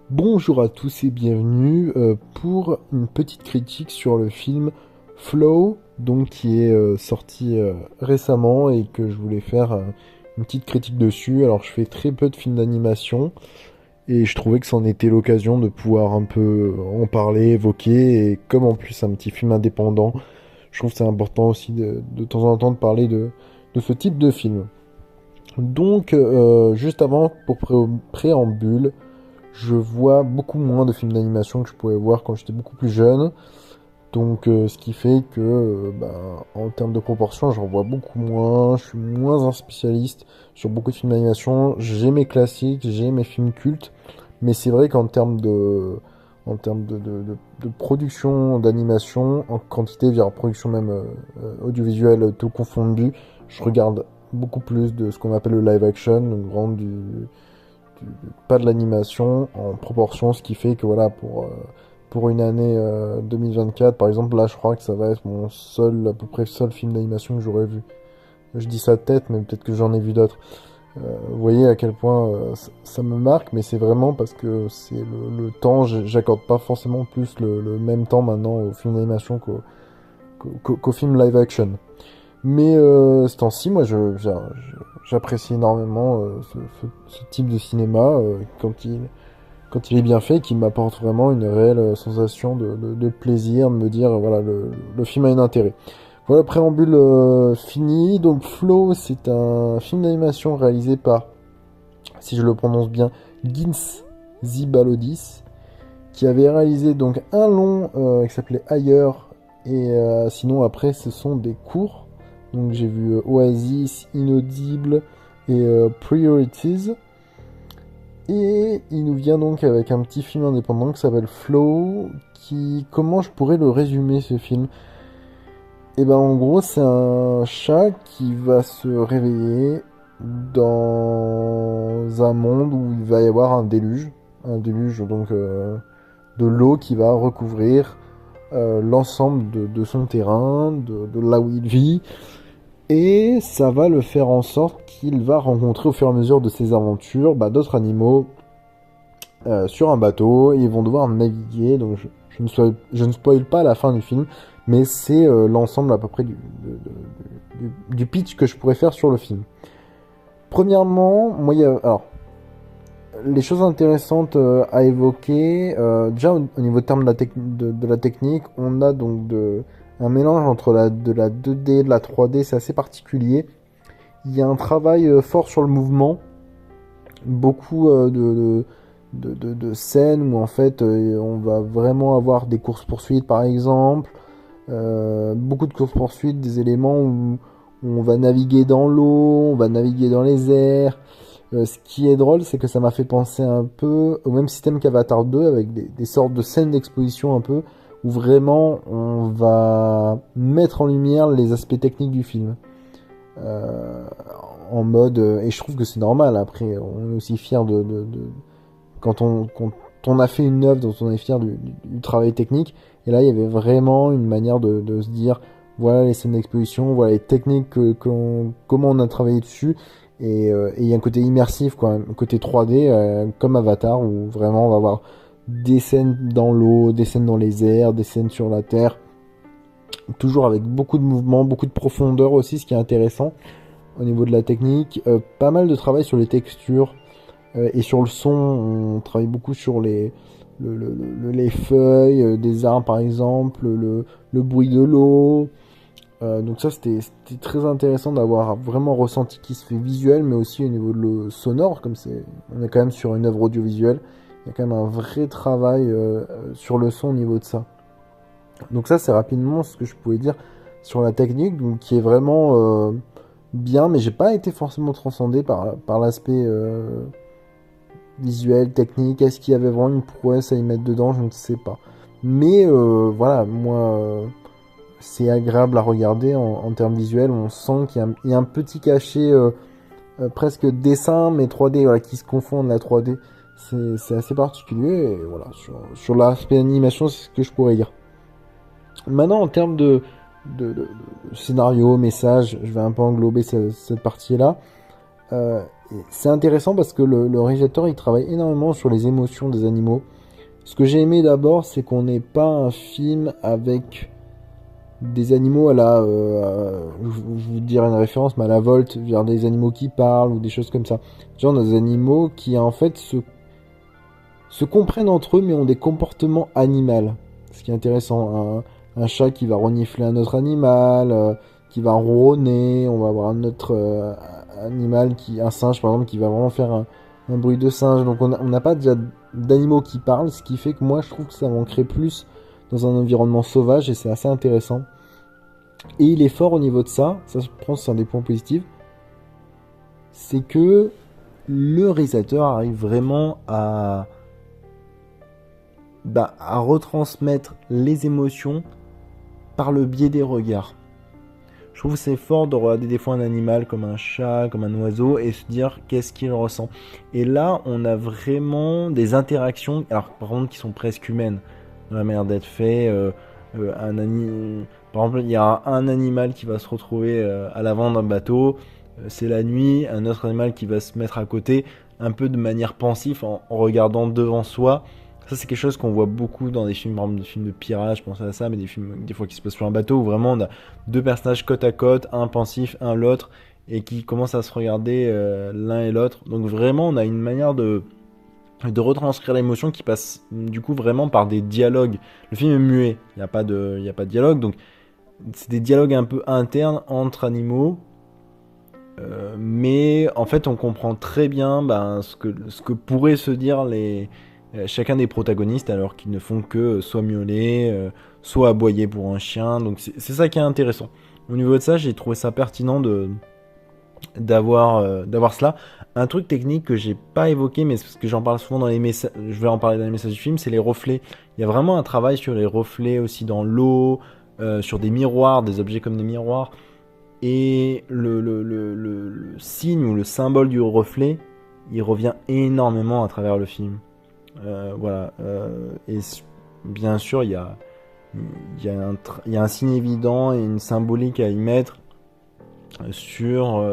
Bonjour à tous et bienvenue pour une petite critique sur le film Flow, donc qui est sorti récemment et que je voulais faire une petite critique dessus. Alors je fais très peu de films d'animation et je trouvais que c'en était l'occasion de pouvoir un peu en parler, évoquer, et comme en plus c'est un petit film indépendant, je trouve que c'est important aussi de temps en temps de parler de ce type de film. Donc juste avant, pour préambule, je vois beaucoup moins de films d'animation que je pouvais voir quand j'étais beaucoup plus jeune. Donc, ce qui fait que, en termes de proportion, j'en vois beaucoup moins. Je suis moins un spécialiste sur beaucoup de films d'animation. J'ai mes classiques, j'ai mes films cultes. Mais c'est vrai qu'en termes de production d'animation, en quantité, via production même audiovisuelle, tout confondu, je regarde beaucoup plus de ce qu'on appelle le live action, donc vraiment pas de l'animation en proportion, ce qui fait que voilà, pour une année 2024, par exemple, là je crois que ça va être mon seul, à peu près seul film d'animation que j'aurais vu. Je dis ça de tête, mais peut-être que j'en ai vu d'autres. Vous voyez à quel point ça me marque, mais c'est vraiment parce que c'est le temps, j'accorde pas forcément plus le même temps maintenant au film d'animation qu'au film live action. Mais ce temps-ci, moi, j'apprécie énormément ce type de cinéma quand il est bien fait, qui m'apporte vraiment une réelle sensation de plaisir, de me dire, voilà, le film a un intérêt. Voilà, préambule fini. Donc, Flow, c'est un film d'animation réalisé par, si je le prononce bien, Gins Zibalodis, qui avait réalisé donc un long qui s'appelait Ailleurs, et sinon après ce sont des courts. Donc j'ai vu Oasis, Inaudible et Priorities. Et il nous vient donc avec un petit film indépendant qui s'appelle Flow, qui, comment je pourrais le résumer ce film? Et ben en gros c'est un chat qui va se réveiller dans un monde où il va y avoir un déluge donc de l'eau qui va recouvrir l'ensemble de son terrain, de là où il vit, et ça va le faire en sorte qu'il va rencontrer au fur et à mesure de ses aventures d'autres animaux sur un bateau, et ils vont devoir naviguer. Donc je ne spoil pas la fin du film, mais c'est l'ensemble à peu près du pitch que je pourrais faire sur le film. Premièrement, moi, alors, les choses intéressantes à évoquer, déjà au niveau terme de la technique, on a donc un mélange entre de la 2D et de la 3D, c'est assez particulier. Il y a un travail fort sur le mouvement, beaucoup de scènes où en fait on va vraiment avoir des courses-poursuites par exemple, beaucoup de courses-poursuites, des éléments où on va naviguer dans l'eau, on va naviguer dans les airs. Ce qui est drôle, c'est que ça m'a fait penser un peu au même système qu'Avatar 2, avec des sortes de scènes d'exposition un peu, où vraiment on va mettre en lumière les aspects techniques du film. Euh, En mode, et je trouve que c'est normal, après, on est aussi fier quand on a fait une œuvre dont on est fier du travail technique, et là il y avait vraiment une manière de se dire, voilà les scènes d'exposition, voilà les techniques, comment on a travaillé dessus, et il y a un côté immersif, quoi, un côté 3D, comme Avatar, où vraiment on va avoir des scènes dans l'eau, des scènes dans les airs, des scènes sur la terre, toujours avec beaucoup de mouvement, beaucoup de profondeur aussi, ce qui est intéressant au niveau de la technique, pas mal de travail sur les textures, et sur le son, on travaille beaucoup sur les feuilles des arbres par exemple, le bruit de l'eau. Donc ça c'était très intéressant d'avoir vraiment ressenti qui se fait visuel, mais aussi au niveau de le sonore, comme on est quand même sur une œuvre audiovisuelle, il y a quand même un vrai travail sur le son au niveau de ça. Donc ça c'est rapidement ce que je pouvais dire sur la technique, donc qui est vraiment bien, mais j'ai pas été forcément transcendé par l'aspect visuel, technique. Est-ce qu'il y avait vraiment une prouesse à y mettre dedans? Je ne sais pas. Mais voilà, moi, c'est agréable à regarder en termes visuels. On sent qu'il y a un petit cachet presque dessin, mais 3D, voilà, qui se confondent la 3D. C'est assez particulier. Et voilà, sur l'aspect animation, c'est ce que je pourrais dire. Maintenant, en termes de scénario, message, je vais un peu englober cette partie-là. Et c'est intéressant parce que le réalisateur il travaille énormément sur les émotions des animaux. Ce que j'ai aimé d'abord, c'est qu'on n'ait pas un film avec des animaux à la, je vous dirais une référence, mais à la Volt, vers des animaux qui parlent ou des choses comme ça. Genre des animaux qui en fait se comprennent entre eux mais ont des comportements animaux. Ce qui est intéressant, un chat qui va renifler un autre animal, qui va ronronner, on va avoir un autre animal, un singe par exemple, qui va vraiment faire un bruit de singe. Donc on n'a pas déjà d'animaux qui parlent, ce qui fait que moi je trouve que ça manquerait plus dans un environnement sauvage et c'est assez intéressant. Et il est fort au niveau de ça, je pense que c'est un des points positifs, c'est que le réalisateur arrive vraiment à retransmettre les émotions par le biais des regards. Je trouve que c'est fort de regarder des fois un animal comme un chat, comme un oiseau et se dire qu'est-ce qu'il ressent. Et là, on a vraiment des interactions, alors par contre qui sont presque humaines, dans la manière d'être fait. Par exemple, il y a un animal qui va se retrouver à l'avant d'un bateau, c'est la nuit, un autre animal qui va se mettre à côté, un peu de manière pensive en regardant devant soi. Ça, c'est quelque chose qu'on voit beaucoup dans des films, par exemple, des films de pirates, je pense à ça, mais des films des fois qui se passent sur un bateau où vraiment on a deux personnages côte à côte, un pensif, un l'autre, et qui commencent à se regarder l'un et l'autre. Donc vraiment, on a une manière de retranscrire l'émotion qui passe du coup vraiment par des dialogues. Le film est muet, il n'y a pas de dialogue, donc c'est des dialogues un peu internes entre animaux. Mais en fait, on comprend très bien ce que pourraient se dire chacun des protagonistes alors qu'ils ne font que soit miauler, soit aboyer pour un chien. Donc c'est ça qui est intéressant. Au niveau de ça, j'ai trouvé ça pertinent d'avoir cela. Un truc technique que j'ai pas évoqué, mais c'est parce que j'en parle souvent dans les messages, je vais en parler dans les messages du film, c'est les reflets. Il y a vraiment un travail sur les reflets aussi dans l'eau, sur des miroirs, des objets comme des miroirs. Et le signe ou le symbole du reflet, il revient énormément à travers le film. Voilà. Et bien sûr, il y a un signe évident et une symbolique à y mettre sur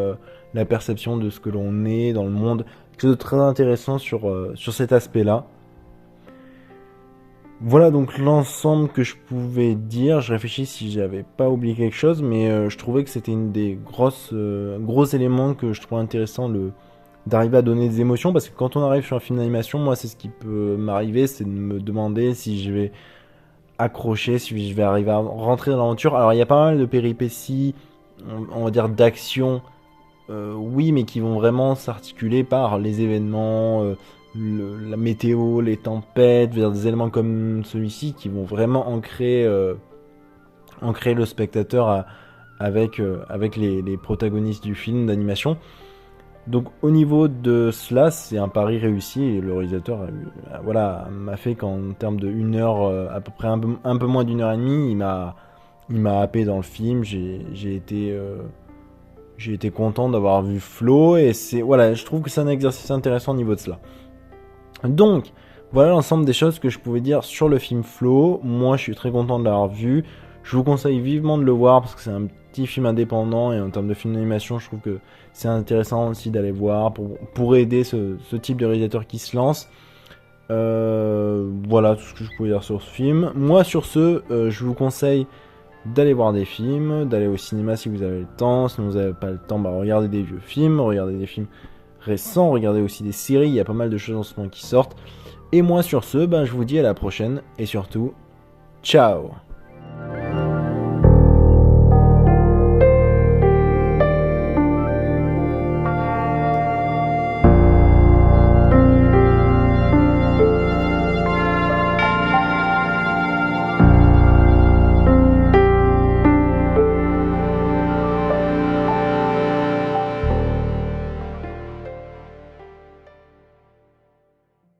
la perception de ce que l'on est dans le monde. Quelque chose de très intéressant sur cet aspect-là. Voilà donc l'ensemble que je pouvais dire. Je réfléchis si j'avais pas oublié quelque chose, mais je trouvais que c'était une des gros éléments que je trouvais intéressant d'arriver à donner des émotions, parce que quand on arrive sur un film d'animation, moi c'est ce qui peut m'arriver, c'est de me demander si je vais accrocher, si je vais arriver à rentrer dans l'aventure. Alors il y a pas mal de péripéties, on va dire d'action, oui, mais qui vont vraiment s'articuler par les événements, la météo, les tempêtes, vers des éléments comme celui-ci qui vont vraiment ancrer le spectateur avec les protagonistes du film d'animation. Donc au niveau de cela, c'est un pari réussi et le réalisateur m'a fait qu'en termes de 1 heure, à peu près un peu moins d'1 heure et demie, il m'a happé dans le film. J'ai été content d'avoir vu Flo et je trouve que c'est un exercice intéressant au niveau de cela. Donc voilà l'ensemble des choses que je pouvais dire sur le film Flo. Moi je suis très content de l'avoir vu. Je vous conseille vivement de le voir parce que c'est un petit film indépendant et en termes de film d'animation, je trouve que c'est intéressant aussi d'aller voir pour aider ce type de réalisateur qui se lance. Voilà tout ce que je pouvais dire sur ce film. Moi sur ce, je vous conseille d'aller voir des films, d'aller au cinéma si vous avez le temps. Si vous n'avez pas le temps, regardez des vieux films, regardez des films récents, regardez aussi des séries. Il y a pas mal de choses en ce moment qui sortent. Et moi sur ce, je vous dis à la prochaine et surtout, ciao!